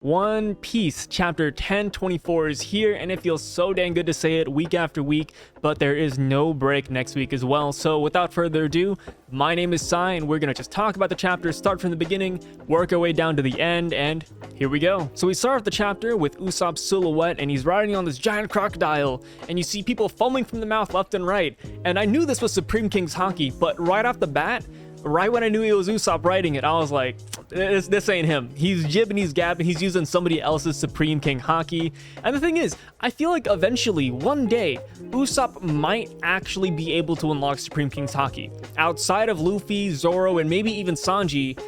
One Piece Chapter 1024 is here, and it feels so dang good to say it week after week, but there is no break next week as well. So without further ado, my name is Sai, and we're going to just talk about the chapter, start from the beginning, work our way down to the end, and here we go. So we start off the chapter with Usopp's silhouette, and he's riding on this giant crocodile, and you see people foaming from the mouth left and right. And I knew this was Supreme King's Haki, but right off the bat, right when I knew it was Usopp writing it, I was like, this ain't him. He's jibbing, he's gabbing, he's using somebody else's Supreme King Haki. And the thing is, I feel like eventually, one day, Usopp might actually be able to unlock Supreme King's Haki. Outside of Luffy, Zoro, and maybe even Sanji,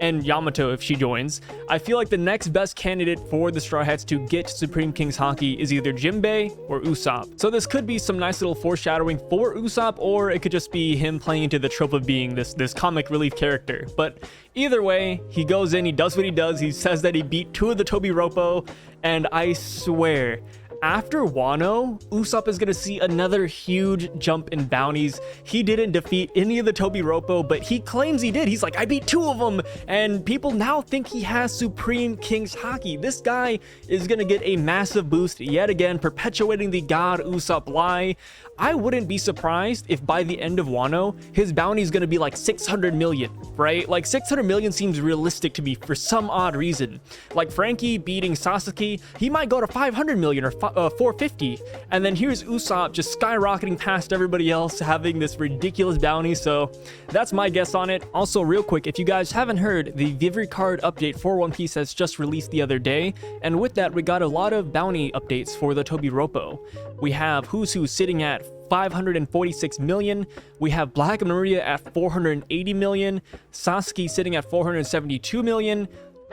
and Yamato if she joins, I feel like the next best candidate for the Straw Hats to get Supreme King's Haki is either Jinbei or Usopp. So this could be some nice little foreshadowing for Usopp, or it could just be him playing into the trope of being this comic relief character. But either way, he goes in, he does what he does, he says that he beat 2 of the Tobiropo, and I swear, after Wano, Usopp is going to see another huge jump in bounties. He didn't defeat any of the Tobiropo, but he claims he did. He's like, I beat 2 of them, and people now think he has Supreme King's Haki. This guy is going to get a massive boost yet again, perpetuating the God Usopp lie. I wouldn't be surprised if by the end of Wano, his bounty is going to be like 600 million, right? Like 600 million seems realistic to me for some odd reason. Like Frankie beating Sasuke, he might go to 500 million or 450. And then here's Usopp just skyrocketing past everybody else, having this ridiculous bounty. So that's my guess on it. Also, real quick, if you guys haven't heard, the Vivre card update for One Piece has just released the other day. And with that, we got a lot of bounty updates for the Tobiropo. We have Who's Who sitting at 546 million. We have Black Maria at 480 million. Sasuke sitting at 472 million.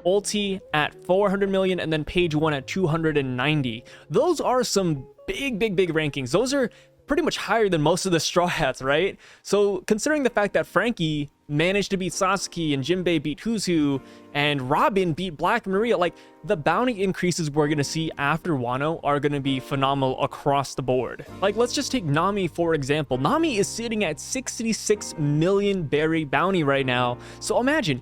Ulti at 400 million, and then Page 1 at 290. Those are some big rankings. Those are pretty much higher than most of the Straw Hats, right? So considering the fact that Frankie managed to beat Sasuke and Jinbei beat Who's Who and Robin beat Black Maria, like the bounty increases we're gonna see after Wano are gonna be phenomenal across the board. Like let's just take Nami for example. Nami is sitting at 66 million berry bounty right now. So imagine,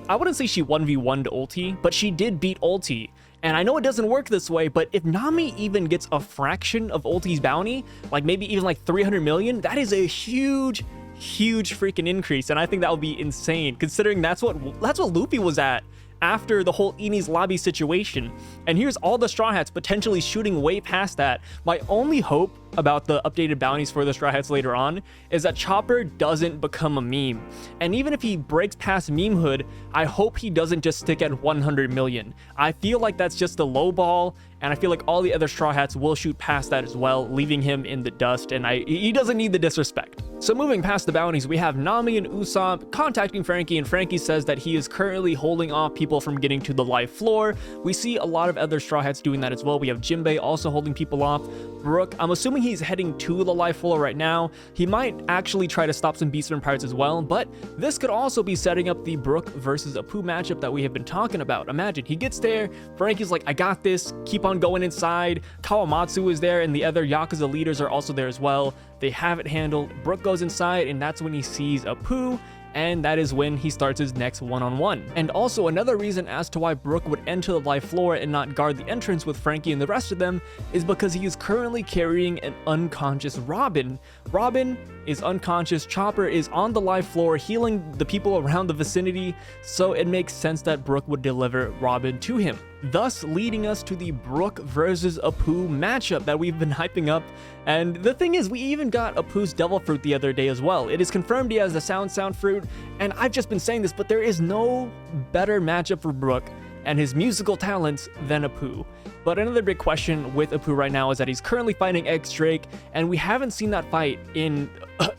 I wouldn't say she 1v1'd Ulti, but she did beat Ulti. And I know it doesn't work this way, but if Nami even gets a fraction of Ulti's bounty, like maybe even like 300 million, that is a huge freaking increase. And I think that would be insane, considering that's what Luffy was at after the whole Enies lobby situation. And here's all the Straw Hats potentially shooting way past that. My only hope about the updated bounties for the Straw Hats later on is that Chopper doesn't become a meme. And even if he breaks past memehood, I hope he doesn't just stick at 100 million. I feel like that's just a low ball, and I feel like all the other Straw Hats will shoot past that as well, leaving him in the dust, and he doesn't need the disrespect. So moving past the bounties, we have Nami and Usopp contacting Frankie, and Frankie says that he is currently holding off people from getting to the live floor. We see a lot of other Straw Hats doing that as well. We have Jinbei also holding people off. Brook, I'm assuming he's heading to the live floor right now. He might actually try to stop some Beast Vampires as well, but this could also be setting up the Brook versus Apu matchup that we have been talking about. Imagine, he gets there, Frankie's like, I got this, keep on going inside. Kawamatsu is there, and the other Yakuza leaders are also there as well. They have it handled. Brook goes inside, and that's when he sees Apu, and that is when he starts his next one-on-one. And also another reason as to why Brook would enter the live floor and not guard the entrance with Frankie and the rest of them is because he is currently carrying an unconscious Robin. Robin is unconscious, Chopper is on the live floor healing the people around the vicinity, so it makes sense that Brook would deliver Robin to him, thus leading us to the Brook versus Apu matchup that we've been hyping up. And the thing is, we even got Apu's Devil Fruit the other day as well. It is confirmed he has the Sound Fruit, and I've just been saying this, but there is no better matchup for Brook and his musical talents than Apu. But another big question with Apu right now is that he's currently fighting X Drake, and we haven't seen that fight in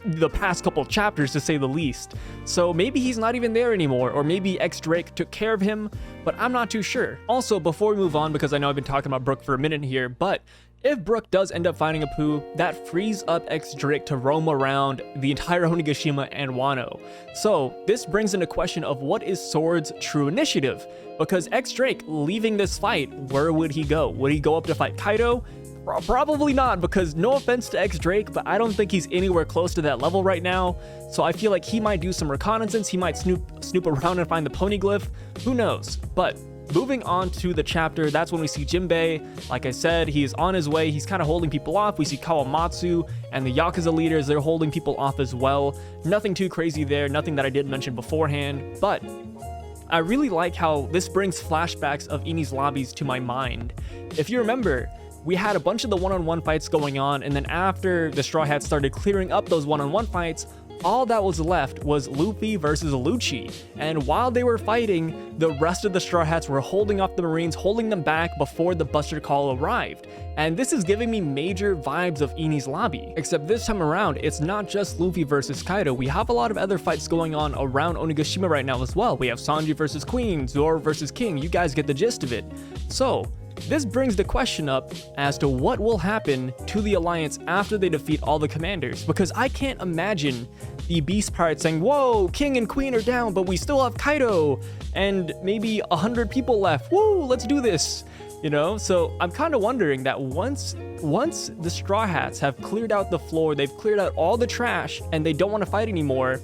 the past couple chapters, to say the least. So maybe he's not even there anymore, or maybe X Drake took care of him, but I'm not too sure. Also, before we move on, because I know I've been talking about Brook for a minute here, but if Brook does end up fighting Apu, that frees up X Drake to roam around the entire Onigashima and Wano. So this brings into question of what is Sword's true initiative, because X Drake leaving this fight, where would he go? Would he go up to fight Kaido? Probably not, because no offense to X Drake, but I don't think he's anywhere close to that level right now. So I feel like he might do some reconnaissance, he might snoop around and find the poneglyph, who knows. But moving on to the chapter, that's when we see Jinbei. Like I said, he's on his way. He's kind of holding people off. We see Kawamatsu and the Yakuza leaders. They're holding people off as well. Nothing too crazy there. Nothing that I didn't mention beforehand. But I really like how this brings flashbacks of Enies lobbies to my mind. If you remember, we had a bunch of the one-on-one fights going on, and then after the Straw Hats started clearing up those one-on-one fights, all that was left was Luffy versus Lucci. And while they were fighting, the rest of the Straw Hats were holding off the Marines, holding them back before the Buster Call arrived. And this is giving me major vibes of Enies lobby. Except this time around, it's not just Luffy versus Kaido. We have a lot of other fights going on around Onigashima right now as well. We have Sanji versus Queen, Zoro versus King. You guys get the gist of it. So this brings the question up as to what will happen to the Alliance after they defeat all the commanders, because I can't imagine the Beast Pirates saying, whoa, King and Queen are down, but we still have Kaido, and maybe 100 people left, woo, let's do this, you know? So I'm kind of wondering that once the Straw Hats have cleared out the floor, they've cleared out all the trash, and they don't want to fight anymore,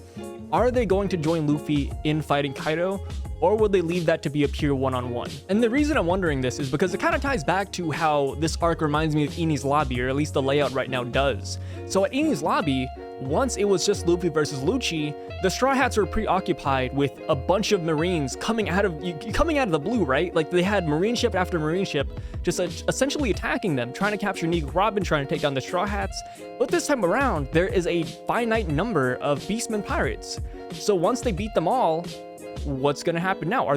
are they going to join Luffy in fighting Kaido, or would they leave that to be a pure one-on-one? And the reason I'm wondering this is because it kind of ties back to how this arc reminds me of Enies lobby, or at least the layout right now does. So at Enies lobby, once it was just Luffy versus Lucci, the Straw Hats were preoccupied with a bunch of Marines coming out of the blue, right? Like they had Marine ship after Marine ship just essentially attacking them, trying to capture Nico Robin, trying to take down the Straw Hats. But this time around, there is a finite number of Beastmen pirates. So once they beat them all, what's gonna happen now?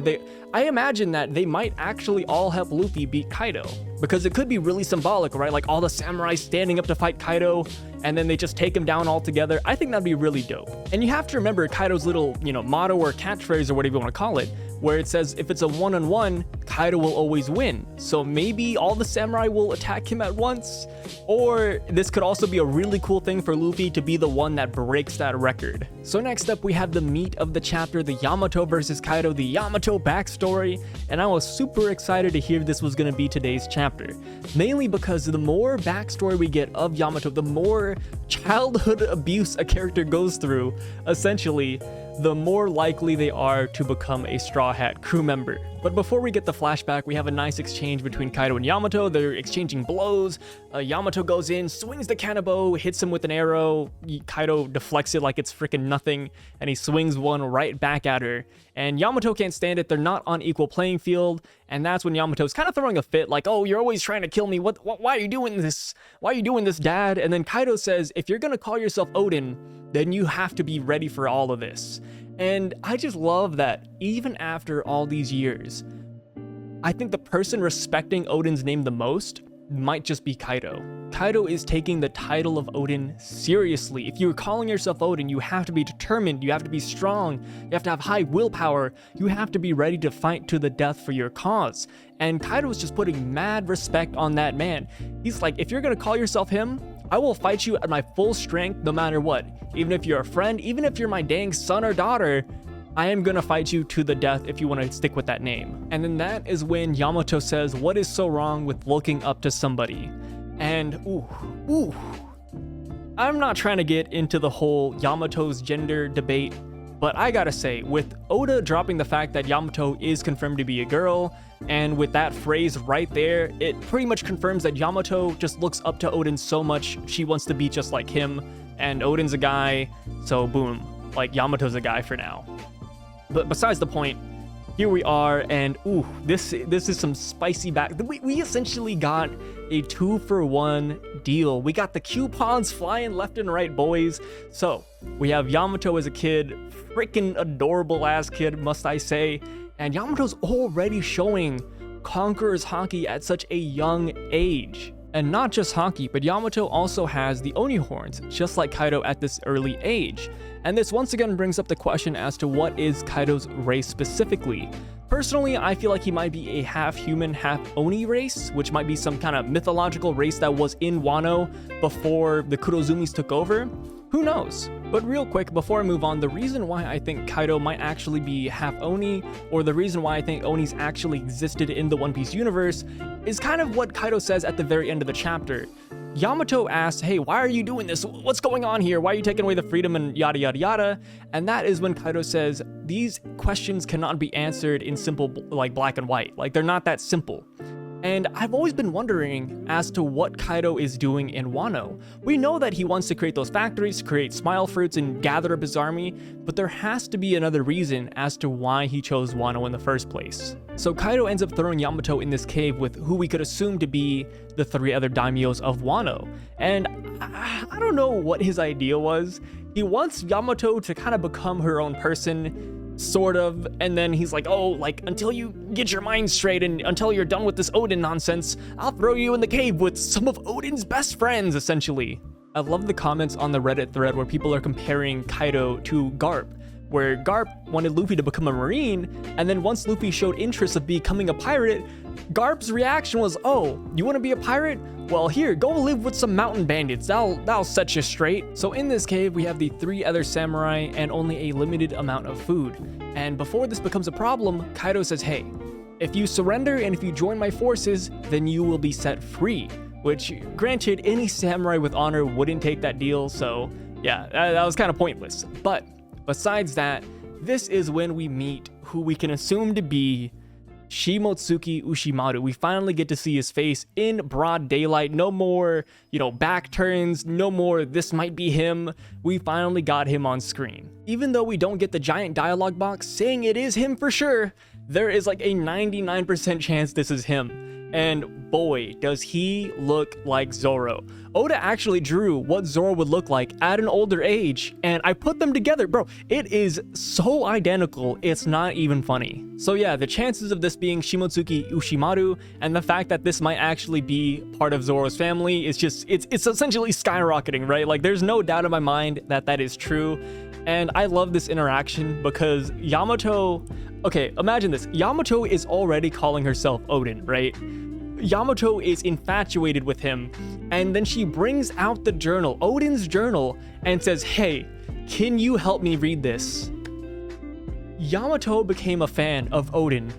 I imagine that they might actually all help Luffy beat Kaido, because it could be really symbolic, right? Like all the samurai standing up to fight Kaido, and then they just take him down all together. I think that'd be really dope. And you have to remember Kaido's little, motto or catchphrase or whatever you want to call it, where it says if it's a one-on-one, Kaido will always win. So maybe all the samurai will attack him at once, or this could also be a really cool thing for Luffy to be the one that breaks that record. So next up, we have the meat of the chapter, the Yamato versus Kaido, the Yamato backstory, and I was super excited to hear this was going to be today's chapter, mainly because the more backstory we get of Yamato, the more childhood abuse a character goes through, essentially, the more likely they are to become a Straw Hat crew member. But before we get the flashback, we have a nice exchange between Kaido and Yamato. They're exchanging blows. Yamato goes in, swings the Kanabo, hits him with an arrow. Kaido deflects it like it's freaking nothing, and he swings one right back at her. And Yamato can't stand it. They're not on equal playing field, and that's when Yamato's kind of throwing a fit, like, oh, you're always trying to kill me. Why are you doing this? Why are you doing this, Dad? And then Kaido says, if you're gonna call yourself Odin, then you have to be ready for all of this. And I just love that even after all these years, I think the person respecting Odin's name the most might just be Kaido. Kaido is taking the title of Odin seriously. If you're calling yourself Odin, you have to be determined, you have to be strong, you have to have high willpower, you have to be ready to fight to the death for your cause. And Kaido is just putting mad respect on that man. He's like, if you're gonna call yourself him, I will fight you at my full strength no matter what. Even if you're a friend, even if you're my dang son or daughter, I am gonna fight you to the death if you want to stick with that name. And then that is when Yamato says, what is so wrong with looking up to somebody? And ooh, I'm not trying to get into the whole Yamato's gender debate, but I gotta say, with Oda dropping the fact that Yamato is confirmed to be a girl, and with that phrase right there, it pretty much confirms that Yamato just looks up to Odin so much, she wants to be just like him, and Odin's a guy, so boom, like Yamato's a guy for now. But besides the point, here we are, and ooh, this is some spicy back. We essentially got a 2-for-1 deal. We got the coupons flying left and right, boys. So we have Yamato as a kid, freaking adorable ass kid, must I say. And Yamato's already showing Conqueror's Haki at such a young age. And not just Haki, but Yamato also has the Oni horns, just like Kaido at this early age. And this once again brings up the question as to what is Kaido's race specifically. Personally, I feel like he might be a half human, half Oni race, which might be some kind of mythological race that was in Wano before the Kurozumis took over. Who knows? But real quick, before I move on, the reason why I think Kaido might actually be half Oni, or the reason why I think Onis actually existed in the One Piece universe, is kind of what Kaido says at the very end of the chapter. Yamato asks, hey, why are you doing this? What's going on here? Why are you taking away the freedom and yada yada yada? And that is when Kaido says, these questions cannot be answered in simple, like black and white. Like, they're not that simple. And I've always been wondering as to what Kaido is doing in Wano. We know that he wants to create those factories, to create smile fruits and gather up his army, but there has to be another reason as to why he chose Wano in the first place. So Kaido ends up throwing Yamato in this cave with who we could assume to be the 3 other daimyos of Wano. And I don't know what his idea was. He wants Yamato to kind of become her own person, sort of, and then he's like, oh, like, until you get your mind straight and until you're done with this Odin nonsense, I'll throw you in the cave with some of Odin's best friends, essentially. I love the comments on the Reddit thread where people are comparing Kaido to Garp, where Garp wanted Luffy to become a marine, and then once Luffy showed interest of becoming a pirate, Garp's reaction was, oh, you want to be a pirate? Well, here, go live with some mountain bandits. That'll set you straight. So in this cave, we have the 3 other samurai and only a limited amount of food. And before this becomes a problem, Kaido says, hey, if you surrender and if you join my forces, then you will be set free. Which, granted, any samurai with honor wouldn't take that deal, so yeah, that was kind of pointless. But besides that, this is when we meet who we can assume to be Shimotsuki Ushimaru. We finally get to see his face in broad daylight. No more, back turns. No more, this might be him. We finally got him on screen. Even though we don't get the giant dialogue box saying it is him for sure, there is like a 99% chance this is him. And boy, does he look like Zoro. Oda actually drew what Zoro would look like at an older age, and I put them together. Bro, it is so identical, it's not even funny. So yeah, the chances of this being Shimotsuki Ushimaru and the fact that this might actually be part of Zoro's family is just, it's essentially skyrocketing, right? Like, there's no doubt in my mind that that is true. And I love this interaction because Yamato, okay, imagine this. Yamato is already calling herself Odin, right? Yamato is infatuated with him, and then she brings out the journal, Odin's journal, and says, hey, can you help me read this? Yamato became a fan of Odin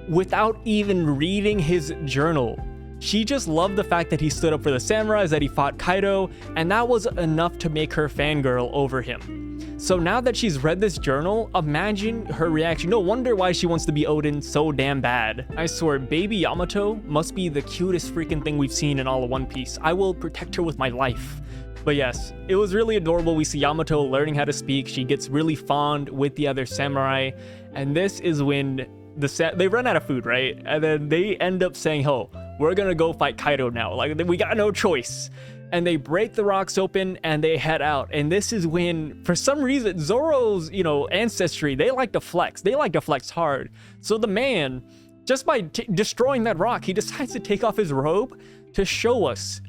without even reading his journal. She just loved the fact that he stood up for the samurais, that he fought Kaido, and that was enough to make her fangirl over him. So now that she's read this journal, imagine her reaction. No wonder why she wants to be Odin so damn bad. I swear, baby Yamato must be the cutest freaking thing we've seen in all of One Piece. I will protect her with my life. But yes, it was really adorable. We see Yamato learning how to speak. She gets really fond with the other samurai. And this is when they run out of food, right? And then they end up saying, oh, we're gonna go fight Kaido now. Like, we got no choice. And they break the rocks open and they head out. And this is when, for some reason, Zoro's, ancestry, they like to flex. They like to flex hard. So the man, just by destroying that rock, he decides to take off his robe to show us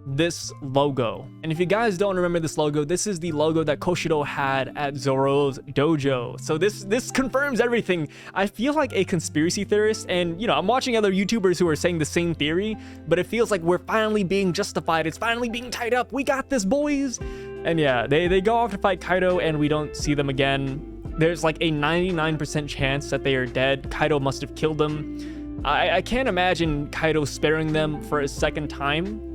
this logo. And if you guys don't remember this logo, this is the logo that Koshido had at Zoro's dojo. So this confirms everything. I feel like a conspiracy theorist, and I'm watching other YouTubers who are saying the same theory, but it feels like we're finally being justified. It's finally being tied up. We got this, boys. And yeah, they go off to fight Kaido and we don't see them again. There's like a 99% chance that they are dead. Kaido must have killed them. I can't imagine Kaido sparing them for a second time.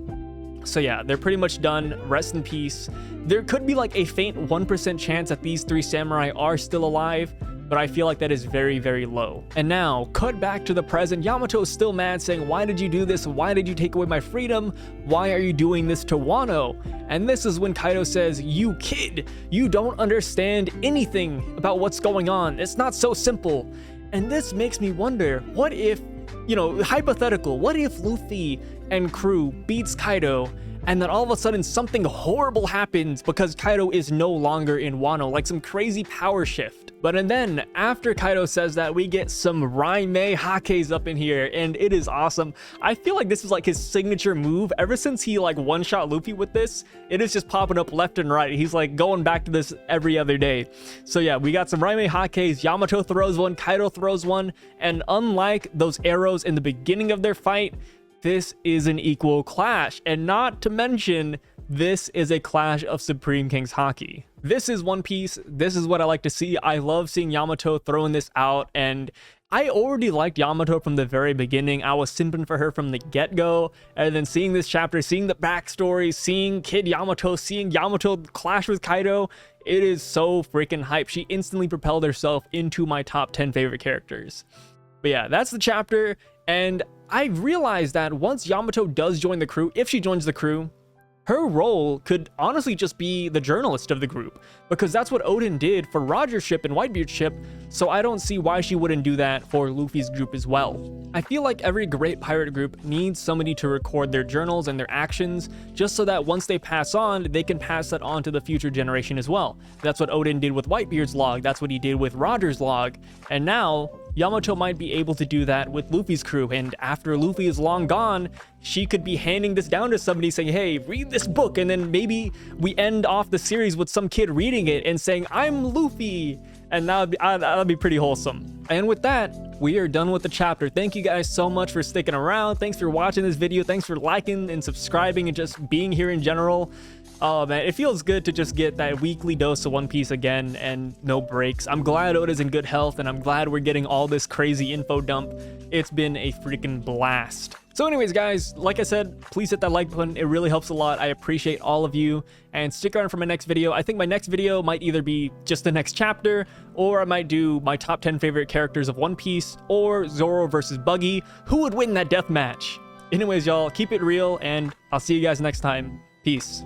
So yeah, they're pretty much done. Rest in peace. There could be like a faint 1% chance that these 3 samurai are still alive, but I feel like that is very, very low. And now, cut back to the present. Yamato is still mad, saying, why did you do this? Why did you take away my freedom? Why are you doing this to Wano? And this is when Kaido says, you kid, you don't understand anything about what's going on. It's not so simple. And this makes me wonder, what if, hypothetical, what if Luffy and crew beats Kaido and then all of a sudden something horrible happens because Kaido is no longer in Wano, like some crazy power shift. But then after Kaido says that, we get some Raimei Hakes up in here, and it is awesome. I feel like this is like his signature move. Ever since he like one-shot Luffy with this, it is just popping up left and right. He's like going back to this every other day. So yeah, we got some Raimei Hakes. Yamato throws one, Kaido throws one, and unlike those arrows in the beginning of their fight, this is an equal clash. And not to mention, this is a clash of Supreme King's Haki. This is One Piece. This is what I like to see. I love seeing Yamato throwing this out, and I already liked Yamato from the very beginning. I was simping for her from the get-go, and then seeing this chapter, seeing the backstory, seeing Kid Yamato, seeing Yamato clash with Kaido, it is so freaking hype. She instantly propelled herself into my top 10 favorite characters. But yeah, that's the chapter, and I realized that once Yamato does join the crew, if she joins the crew, her role could honestly just be the journalist of the group, because that's what Oden did for Roger's ship and Whitebeard's ship, so I don't see why she wouldn't do that for Luffy's group as well. I feel like every great pirate group needs somebody to record their journals and their actions, just so that once they pass on, they can pass that on to the future generation as well. That's what Oden did with Whitebeard's log, that's what he did with Roger's log, and now Yamato might be able to do that with Luffy's crew, and after Luffy is long gone, she could be handing this down to somebody saying, hey, read this book, and then maybe we end off the series with some kid reading it and saying, I'm Luffy, and that'd be pretty wholesome. And with that, we are done with the chapter. Thank you guys so much for sticking around. Thanks for watching this video. Thanks for liking and subscribing and just being here in general. Oh man, it feels good to just get that weekly dose of One Piece again and no breaks. I'm glad Oda's in good health, and I'm glad we're getting all this crazy info dump. It's been a freaking blast. So anyways, guys, like I said, please hit that like button. It really helps a lot. I appreciate all of you, and stick around for my next video. I think my next video might either be just the next chapter, or I might do my top 10 favorite characters of One Piece, or Zoro versus Buggy. Who would win that death match? Anyways, y'all, keep it real, and I'll see you guys next time. Peace.